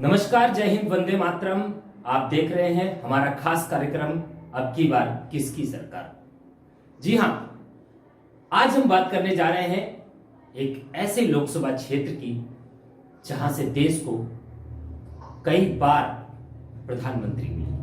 नमस्कार, जय हिंद, वंदे मातरम। आप देख रहे हैं हमारा खास कार्यक्रम अब की बार किसकी सरकार। जी हां, आज हम बात करने जा रहे हैं एक ऐसे लोकसभा क्षेत्र की जहां से देश को कई बार प्रधानमंत्री मिली,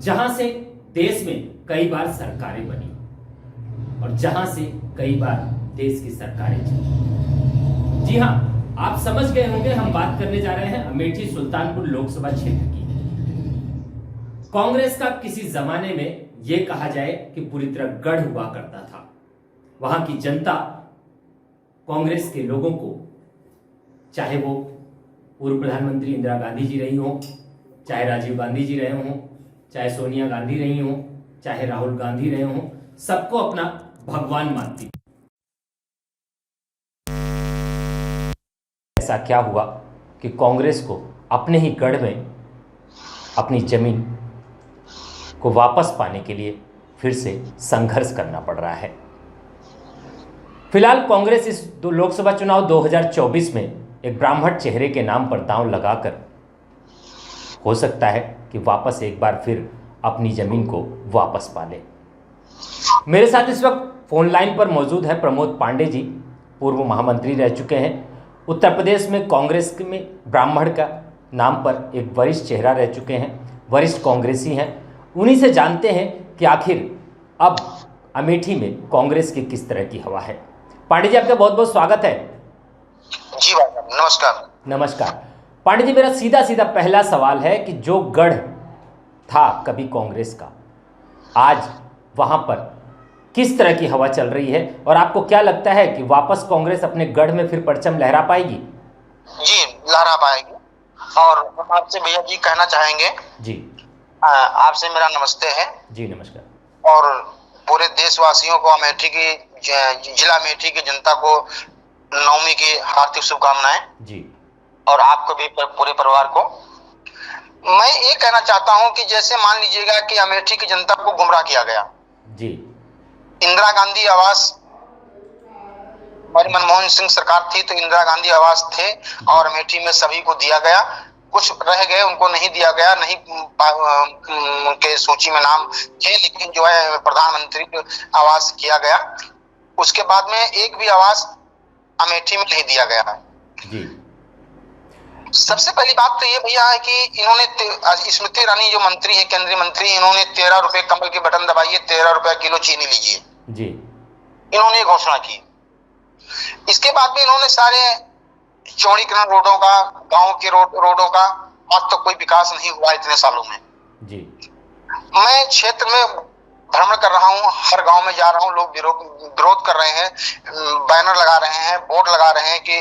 जहां से देश में कई बार सरकारें बनी और जहां से कई बार देश की सरकारें चली। जी हां, आप समझ गए होंगे, हम बात करने जा रहे हैं अमेठी सुल्तानपुर लोकसभा क्षेत्र की। कांग्रेस का किसी जमाने में यह कहा जाए कि पूरी तरह गढ़ हुआ करता था। वहां की जनता कांग्रेस के लोगों को, चाहे वो पूर्व प्रधानमंत्री इंदिरा गांधी जी रही हो, चाहे राजीव गांधी जी रहे हों, चाहे सोनिया गांधी रही हो, चाहे राहुल गांधी रहे हों, सबको अपना भगवान मानती थी। ऐसा क्या हुआ कि कांग्रेस को अपने ही गढ़ में अपनी जमीन को वापस पाने के लिए फिर से संघर्ष करना पड़ रहा है। फिलहाल कांग्रेस इस लोकसभा चुनाव 2024 में एक ब्राह्मण चेहरे के नाम पर दांव लगाकर हो सकता है कि वापस एक बार फिर अपनी जमीन को वापस पा ले। मेरे साथ इस वक्त फोन लाइन पर मौजूद है प्रमोद पांडे जी, पूर्व महामंत्री रह चुके हैं। उत्तर प्रदेश में कांग्रेस में ब्राह्मण का नाम पर एक वरिष्ठ चेहरा रह चुके हैं, वरिष्ठ कांग्रेसी हैं। उन्हीं से जानते हैं कि आखिर अब अमेठी में कांग्रेस की किस तरह की हवा है। पांडे जी, आपका बहुत बहुत स्वागत है। जी भाई, नमस्कार। नमस्कार पांडे जी, मेरा सीधा सीधा पहला सवाल है कि जो गढ़ था कभी कांग्रेस का, आज वहां पर किस तरह की हवा चल रही है और आपको क्या लगता है कि वापस कांग्रेस अपने गढ़ में फिर परचम लहरा पाएगी? जी, लहरा पाएगी। और हम आपसे भैया जी कहना चाहेंगे जी, आपसे मेरा नमस्ते है। जी नमस्कार। और पूरे देशवासियों को, अमेठी की जिला अमेठी की जनता को नवमी की हार्दिक शुभकामनाएं जी, और आपको भी पूरे परिवार को। मैं ये कहना चाहता हूं कि जैसे मान लीजिएगा कि अमेठी की जनता को गुमराह किया गया जी। इंदिरा गांधी आवास, हमारी मनमोहन सिंह सरकार थी तो इंदिरा गांधी आवास थे और अमेठी में सभी को दिया गया। कुछ रह गए, उनको नहीं दिया गया, नहीं के सूची में नाम थे, लेकिन जो है प्रधानमंत्री आवास किया गया। उसके बाद में एक भी आवास अमेठी में नहीं दिया गया जी। सबसे पहली बात तो ये भैया है कि इन्होंने स्मृति ईरानी जो मंत्री है, केंद्रीय मंत्री, इन्होंने 13 रुपए कमल के बटन दबाइए, 13 रुपए किलो चीनी लीजिए जी, इन्होंने घोषणा की। इसके बाद में इन्होंने सारे चौड़ीकरण रोडों का, गांव के रोडों का आज तक कोई विकास नहीं हुआ इतने सालों में जी। मैं क्षेत्र में भ्रमण कर रहा हूं, हर गांव में जा रहा हूं, लोग विरोध कर रहे हैं, बैनर लगा रहे हैं, बोर्ड लगा रहे हैं कि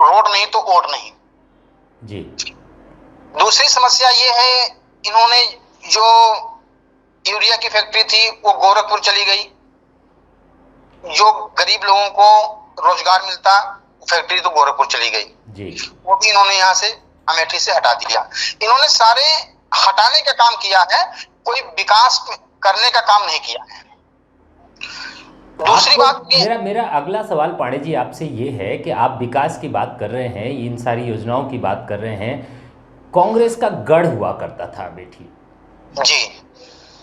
रोड नहीं तो वोट नहीं जी। दूसरी समस्या ये है, इन्होंने जो यूरिया की फैक्ट्री थी वो गोरखपुर चली गई। जो गरीब लोगों को रोजगार मिलता, फैक्ट्री तो गोरखपुर चली गई जी। वो भी इन्होंने यहाँ से अमेठी से हटा दिया। इन्होंने सारे हटाने का काम किया है, कोई विकास करने का काम नहीं किया है। दूसरी बात, मेरा अगला सवाल पांडे जी आपसे ये है कि आप विकास की बात कर रहे हैं, इन सारी योजनाओं की बात कर रहे हैं, कांग्रेस का गढ़ हुआ करता था अमेठी जी।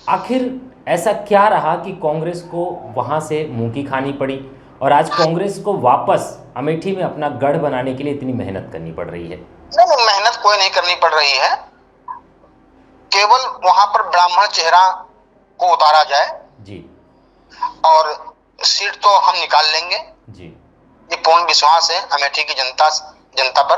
आखिर ऐसा क्या रहा कि कांग्रेस को वहां से मुंह की खानी पड़ी और आज कांग्रेस को वापस अमेठी में अपना गढ़ बनाने के लिए इतनी मेहनत करनी पड़ रही है? नहीं, मेहनत कोई नहीं करनी पड़ रही है, केवल वहां पर ब्राह्मण चेहरा को उतारा जाए जी, और सीट तो हम निकाल लेंगे जी। ये पूर्ण विश्वास है अमेठी की जनता पर,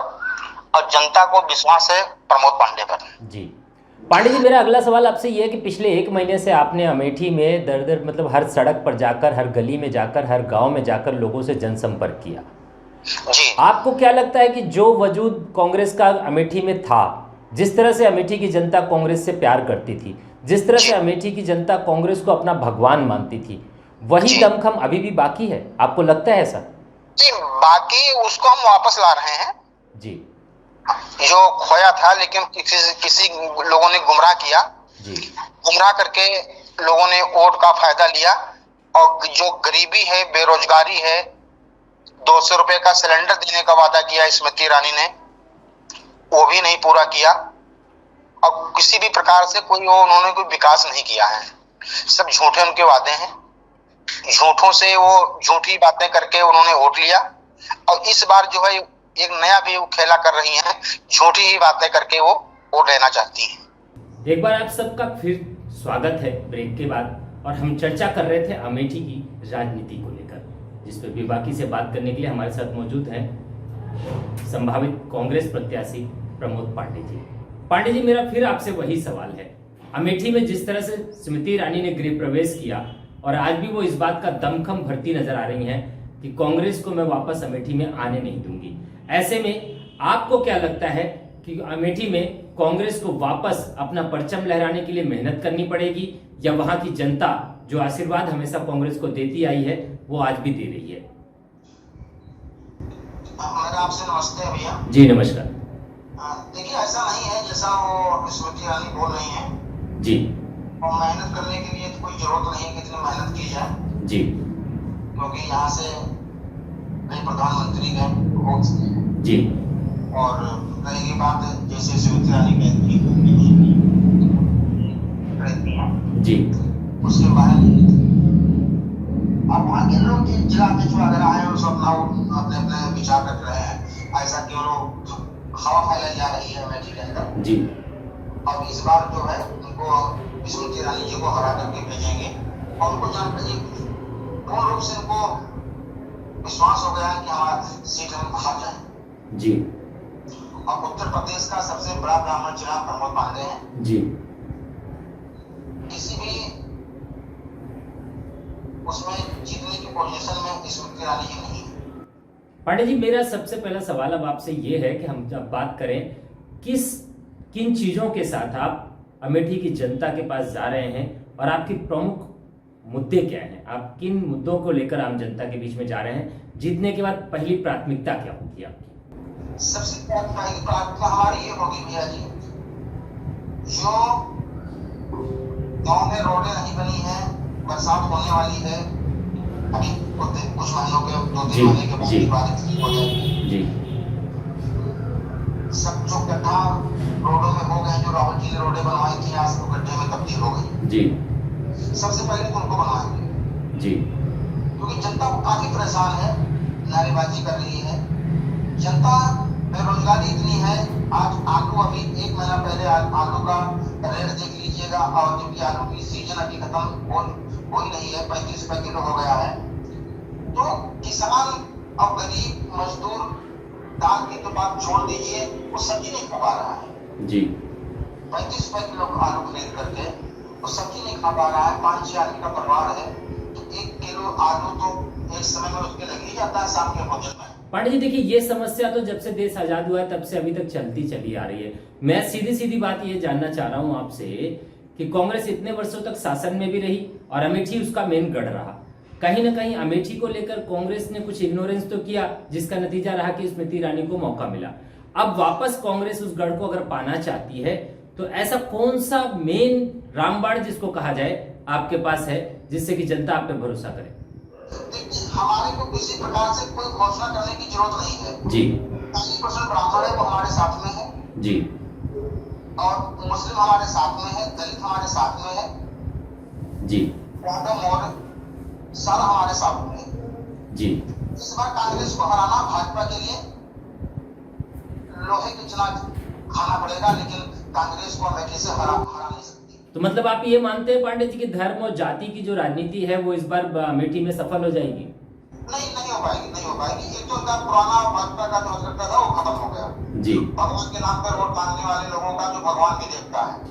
और जनता को विश्वास है प्रमोद पांडे पर जी। पांडे जी, मेरा अगला सवाल आपसे ये है कि पिछले एक महीने से आपने अमेठी में दर मतलब हर सड़क पर जाकर, हर गली में जाकर, हर गांव में जाकर लोगों से जनसंपर्क किया जी। आपको क्या लगता है कि जो वजूद कांग्रेस का अमेठी में था, जिस तरह से अमेठी की जनता कांग्रेस से प्यार करती थी, जिस तरह से अमेठी की जनता कांग्रेस को अपना भगवान मानती थी, वही दमखम अभी भी बाकी है? आपको लगता है ऐसा? जी, बाकी उसको हम वापस ला रहे हैं जी। जो खोया था, लेकिन किसी लोगों ने गुमराह किया जी। गुमराह करके लोगों ने वोट का फायदा लिया, और जो गरीबी है, बेरोजगारी है, ₹200 का सिलेंडर देने का वादा किया स्मृति ईरानी ने, वो भी नहीं पूरा किया। और किसी भी प्रकार से उन्होंने कोई विकास नहीं किया है। सब झूठे उनके वादे हैं, झूठों से वो झूठी बातें करके उन्होंने वोट लिया। और इस बार जो है एक नया भी खेला कर रही हैं, झूठी ही बातें करके वो वोट लेना चाहती हैं। एक बार आप सबका फिर स्वागत है ब्रेक के बाद। और हम चर्चा कर रहे थे अमेठी की राजनीति को लेकर, जिस पर भी बाकी से बात करने के लिए हमारे साथ मौजूद हैं संभावित कांग्रेस प्रत्याशी प्रमोद पांडे जी। पांडे जी, मेरा फिर आपसे वही सवाल है, अमेठी में जिस तरह से स्मृति ईरानी ने गृह प्रवेश किया और आज भी वो इस बात का दमखम भरती नजर आ रही हैं कि कांग्रेस को मैं वापस अमेठी में आने नहीं दूंगी, ऐसे में आपको क्या लगता है कि अमेठी में कांग्रेस को वापस अपना परचम लहराने के लिए मेहनत करनी पड़ेगी, या वहां की जनता जो आशीर्वाद हमेशा कांग्रेस को देती आई है वो आज भी दे रही है? आपसे नमस्ते भैया। जी नमस्कार। देखिए, ऐसा नहीं है जैसा वो स्मृति ईरानी बोल रही हैं जी, और मेहनत करने के लिए तो कोई जरूरत नहीं है कि इतनी मेहनत की जाए जी, क्योंकि यहाँ से कई प्रधानमंत्री गए जी, और रहेगी बात जैसे स्मृति ईरानी कहती है जी, उसके बाहर नहीं। अब वहाँ के लोग जिला अध्यक्ष वगैरह आए हैं, सब अपने अपने विचार रख रहे हैं, ऐसा कि वो लोग हवा फैलाई जा रही है अमेठी के अंदर जी। अब इस बार जो है उनको स्मृति ईरानी जी को हरा करके भेजेंगे और उनको जानकारी पूर्ण रूप से उनको विश्वास हो गया है कि हमारा सीट हम हार जाए जी। और उत्तर प्रदेश का सबसे बड़ा ब्राह्मण चुनाव प्रमोद पांडे हैं जी। किसी भी उसमें जीतने की पोजीशन में स्मृति ईरानी जी नहीं है। पांडे जी, मेरा सबसे पहला सवाल अब आपसे ये है कि हम जब बात करें किन चीजों के साथ आप अमेठी की जनता के पास जा रहे हैं और आपके प्रमुख मुद्दे क्या हैं, आप किन मुद्दों को लेकर आम जनता के बीच में जा रहे हैं, जीतने के बाद पहली प्राथमिकता क्या होगी आपकी? सबसे पहली प्राथमिकता हमारी ये होगी भैया जी, जो गांव में रोडें नहीं बनी है, बरसात होने वाली है, अभी कुछ महीनों के 2-3 महीने के बाद बारिश हो जाएगी जी। सब जो गड्ढा रोडों में हो गए, जो राहुल जी ने रोडें बनवाई थी आज वो गड्ढे में तब्दील हो गई जी। सबसे पहले तो उनको बनवाएंगे जी, क्योंकि जनता काफी परेशान है, नारेबाजी कर रही है जनता, बेरोजगारी इतनी है। आज आलू अभी 1 महीना पहले आलू का रेट देख लीजिएगा, और जबकि आलू की सीजन अभी खत्म हो ही नहीं है, 35 रुपए किलो हो गया है। तो किसान और गरीब मजदूर दाल की तो बात छोड़ दीजिए, वो सब्जी नहीं खा पा रहा है जी। 35 रुपए किलो आलू खरीद करके वो सब्जी नहीं खा पा रहा है। 5-6 आदमी का परिवार है तो 1 किलो आलू तो एक समय में उसके लग ही जाता है शाम के भोजन में। पांडे जी, देखिए ये समस्या तो जब से देश आजाद हुआ है तब से अभी तक चलती चली आ रही है। मैं सीधी बात ये जानना चाह रहा हूं आपसे कि कांग्रेस इतने वर्षों तक शासन में भी रही और अमेठी उसका मेन गढ़ रहा, कहीं ना कहीं अमेठी को लेकर कांग्रेस ने कुछ इग्नोरेंस तो किया, जिसका नतीजा रहा कि स्मृति ईरानी को मौका मिला। अब वापस कांग्रेस उस गढ़ को अगर पाना चाहती है तो ऐसा कौन सा मेन रामबाण जिसको कहा जाए आपके पास है जिससे कि जनता आप पे भरोसा करे? हमारे को किसी प्रकार से कोई घोषणा करने की जरूरत नहीं है जी। 80% ब्राह्मण है वो हमारे साथ में है जी, और मुस्लिम हमारे साथ में है, दलित हमारे साथ में है जी, यादव मौर्य सारा हमारे साथ में है जी। इस बार कांग्रेस को हराना भाजपा के लिए लोहे की चुनाव खाना पड़ेगा, लेकिन कांग्रेस को अमेठी से हरा नहीं सकती। तो मतलब आप ये मानते हैं पांडे जी कि धर्म और जाति की जो राजनीति है वो इस बार अमेठी में सफल हो जाएगी? नहीं हो पाएगी। एक तो उनका पुराना भाजपा का जो करता था वो खत्म हो गया जी। भगवान के नाम पर वोट मांगने वाले लोगों का जो भगवान भी देखता है।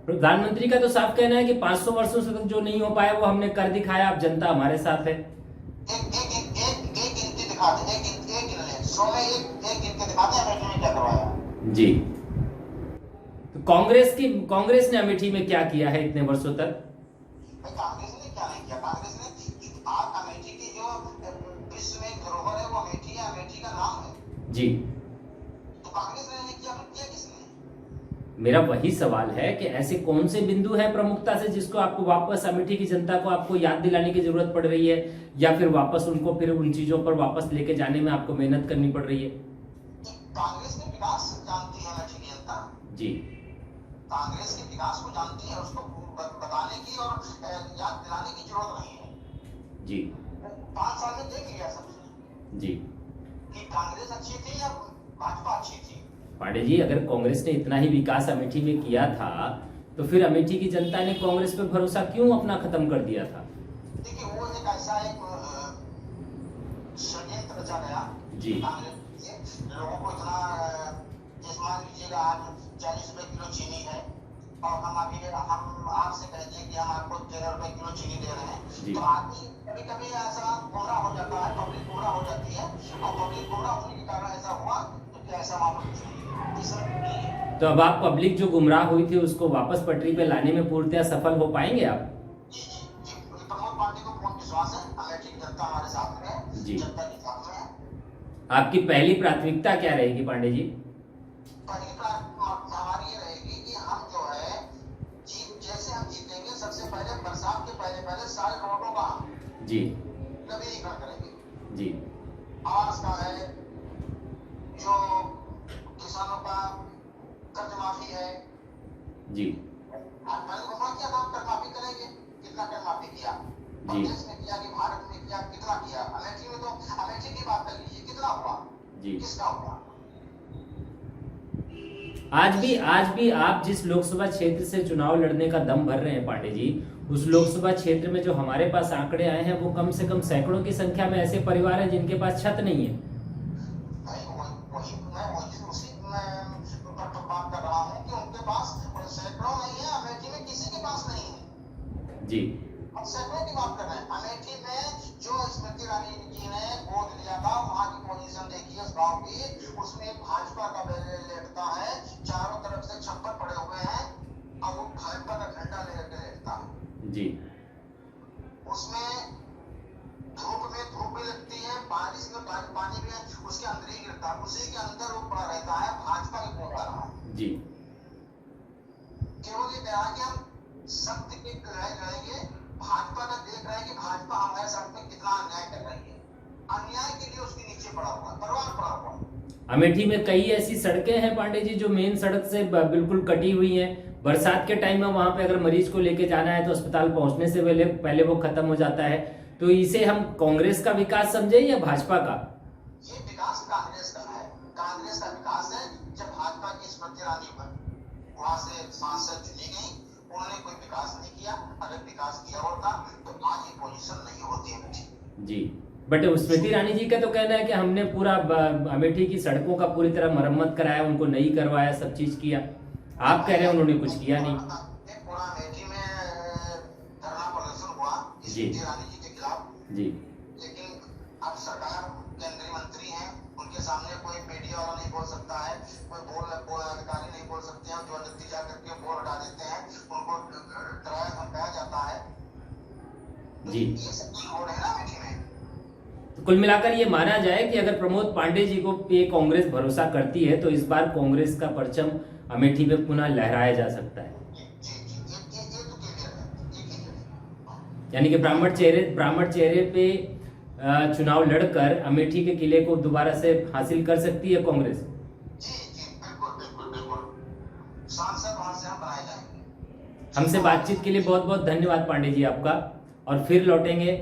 प्रधानमंत्री का तो साफ कहना है कि 500 वर्षों से तक जो नहीं हो पाया वो हमने कर दिखाया, अब जनता हमारे साथ है। एक गिनती दिखाते, एक गिन ले 100 में एक गिन के दिखाते हैं अमेठी में क्या करवाया जी। तो कांग्रेस ने अमेठी में क्या किया है इतने वर्षों तक? कांग्रेस ने क्या नहीं किया, कांग्रेस ने आज अमेठी की जो विश्व में धरोहर है वो अमेठी है, अमेठी का नाम है जी। तो कांग्रेस ने नहीं किया तो किया किसने? मेरा वही सवाल है कि ऐसे कौन से बिंदु हैं प्रमुखता से जिसको आपको वापस अमेठी की जनता को आपको याद दिलाने की जरूरत पड़ रही है, या फिर वापस उनको फिर उन चीजों पर वापस लेके जाने में आपको मेहनत करनी पड़ रही है? कांग्रेस के विकास जानती है अमेठी की जनता जी, कांग्रेस के विकास को जानती है, उसको बताने की और याद दिलाने की जरूरत नहीं है जी, 5 साल में देख लिया सबने जी। कि कांग्रेस अच्छी थी या भाजपा अच्छी थी। पांडे जी, अगर कांग्रेस ने इतना ही विकास अमेठी में किया था तो फिर अमेठी की जनता ने कांग्रेस पे भरोसा क्यों अपना खत्म कर दिया था? देखिए वो एक ऐसा एक षड्यंत्र रचा गया जी, कांग्रेस लोगों को इतना जिस मान लीजिएगा आज 40 रुपए किलो चीनी है और हम आपसे कह दिए कि हम आपको 13 रुपए किलो चीनी दे रहे हैं, तो आदमी कभी कभी ऐसा गुमराह हो जाता है, पब्लिक गुमराह हो जाती है, और पब्लिक गुमराह होने के कारण ऐसा हुआ तो ऐसा मामला तो अब आप पब्लिक जो गुमराह हुई थी उसको वापस पटरी पे लाने में पूर्णतः सफल हो पाएंगे आप? प्रमोद पांडे को पूर्ण विश्वास है, अमेठी की जनता हमारे साथ में है, जनता के साथ में है। आपकी पहली प्राथमिकता क्या रहेगी पांडे जी? पहली प्राथमिकता हमारी ये रहेगी कि हम जो है जैसे हम जीतेंगे सबसे पहले बरसात के पहले सारे रोडों का जी नवीनीकरण करेंगे। जी, आवास का है, जो किसानों का कर्ज माफी है जी, पहले घोषणा किया था कर्ज माफी करेंगे, कितना कर्ज माफी किया देश में किया कि भारत में किया, कितना किया। अमेठी में तो अमेठी की बात कर लीजिए, कितना हुआ जी, किसका हुआ। आज भी आप जिस लोकसभा क्षेत्र से चुनाव लड़ने का दम भर रहे हैं पांडे जी, उस लोकसभा क्षेत्र में जो हमारे पास आंकड़े आए हैं वो कम से कम सैकड़ों की संख्या में ऐसे परिवार हैं जिनके पास छत नहीं है। बात कर रहा हूँ कि उनके पास सैकड़ों नहीं है, अमेठी में किसी के पास नहीं है जी। हम सैकड़ों की बात कर रहे हैं। अमेठी में जो स्मृति ईरानी जी ने गोद लिया था, वहां की पोजीशन देखिए उस गांव की, उसमें भाजपा का बैनर लेटता है, चारों तरफ से छप्पर पड़े हुए हैं और वो भाजपा का झंडा लेकर लेटता है जी। उसमें धूप भी लगती है, बारिश में पानी भी उसके अंदर ही गिरता है, उसी के अंदर वो पड़ा रहता है, भाजपा के वोट आ रहा है जी। केवल ये कहा कि हम सत्य की लड़ाई लड़ेंगे, भाजपा का देख रहे हैं कि भाजपा हमारे साथ में कितना अन्याय कर रही है, अन्याय के लिए उसके नीचे पड़ा हुआ है, परिवार पड़ा हुआ है। अमेठी में कई ऐसी सड़कें हैं पांडे जी जो मेन सड़क से बिल्कुल कटी हुई हैं। बरसात के टाइम में वहां पे अगर मरीज को लेके जाना है तो अस्पताल पहुंचने से पहले वो खत्म हो जाता है। तो इसे हम कांग्रेस का विकास समझे या भाजपा का? ये विकास कांग्रेस का है, कांग्रेस का विकास है। जब भाजपा की स्मृति ईरानी वहां से सांसद चुनी गई, उन्होंने कोई विकास नहीं किया। अगर विकास किया होता तो आज ये पोजीशन नहीं होती अमेठी जी। बट स्मृति ईरानी जी का तो कहना है कि हमने पूरा अमेठी की सड़कों का पूरी तरह मरम्मत कराया, उनको नहीं करवाया, सब चीज किया। आप कह रहे हैं उन्होंने कुछ किया नहीं। पूरा अमेठी में धरना प्रदर्शन हुआ जी स्मृति ईरानी जी के खिलाफ जी, लेकिन अब सरकार केंद्रीय मंत्री हैं, उनके सामने कोई मीडिया वाला नहीं बोल सकता है, कोई अधिकारी नहीं बोल सकते हैं, जो नतीजा करके बोल हटा देते हैं, उनको डराया धमकाया जाता है जी। ये सब चीज हो रहे हैं ना अमेठी में। तो कुल मिलाकर ये माना जाए कि अगर प्रमोद पांडे जी को ये कांग्रेस भरोसा करती है तो इस बार कांग्रेस का परचम अमेठी में पुनः लहराया जा सकता है। यानी कि ब्राह्मण चेहरे पे चुनाव लड़कर अमेठी के किले को दोबारा से हासिल कर सकती है कांग्रेस। बिल्कुल सांसद वहां से हम बनाए जाएंगे। हमसे बातचीत के लिए बहुत बहुत धन्यवाद पांडे जी आपका, और फिर लौटेंगे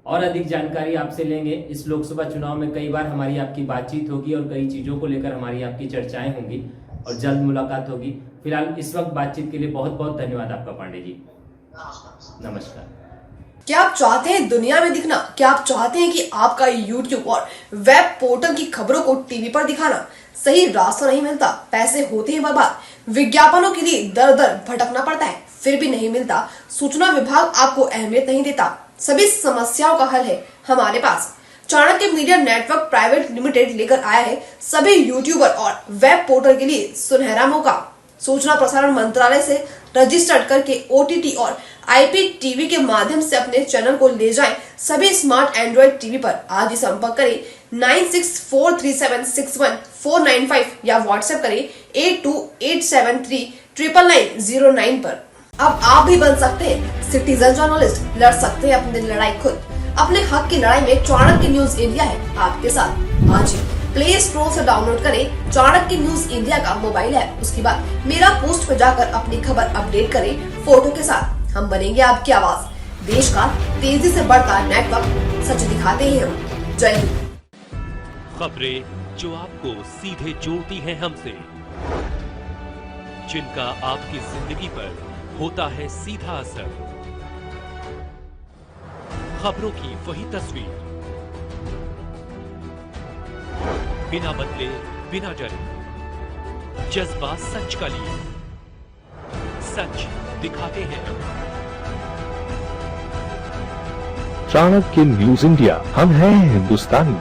और अधिक जानकारी आपसे लेंगे। इस लोकसभा चुनाव में कई बार हमारी आपकी बातचीत होगी और कई चीजों को लेकर हमारी आपकी चर्चाएं होंगी और जल्द मुलाकात होगी। फिलहाल इस वक्त बातचीत के लिए बहुत बहुत धन्यवाद आपका पांडे जी। नमस्कार। क्या आप चाहते हैं दुनिया में दिखना? क्या आप चाहते हैं कि आपका YouTube और वेब पोर्टल की खबरों को टीवी पर दिखाना? सही रास्ता नहीं मिलता, पैसे होते हैं बर्बाद, विज्ञापनों के लिए दर दर भटकना पड़ता है, फिर भी नहीं मिलता, सूचना विभाग आपको अहमियत नहीं देता। सभी समस्याओं का हल है हमारे पास। Chanakya media network private limited लेकर आया है सभी यूट्यूबर और वेब पोर्टल के लिए सुनहरा मौका। सूचना प्रसारण मंत्रालय से रजिस्टर्ड करके OTT और IPTV के माध्यम से अपने चैनल को ले जाएं सभी स्मार्ट एंड्रॉइड टीवी पर। आज ही संपर्क करें 9643761495 या व्हाट्सएप करें 8287399909 पर। अब आप भी बन सकते हैं सिटीजन जर्नलिस्ट, लड़ सकते हैं अपनी लड़ाई खुद। अपने हक की लड़ाई में चाणक्य न्यूज इंडिया है आपके साथ। आज ही प्ले स्टोर से डाउनलोड करें चाणक्य न्यूज इंडिया का मोबाइल ऐप। उसके बाद मेरा पोस्ट पर जाकर अपनी खबर अपडेट करें फोटो के साथ। हम बनेंगे आपकी आवाज। देश का तेजी से बढ़ता नेटवर्क, सच दिखाते हैं हम। जय हिंद। खबरें जो आपको सीधे जोड़ती हैं हमसे, जिनका आपकी जिंदगी पर होता है सीधा असर, खबरों की वही तस्वीर, बिना बदले बिना डरे, जज्बा सच का लिए, सच दिखाते हैं। चाणक्य न्यूज इंडिया, हम हैं हिंदुस्तानी।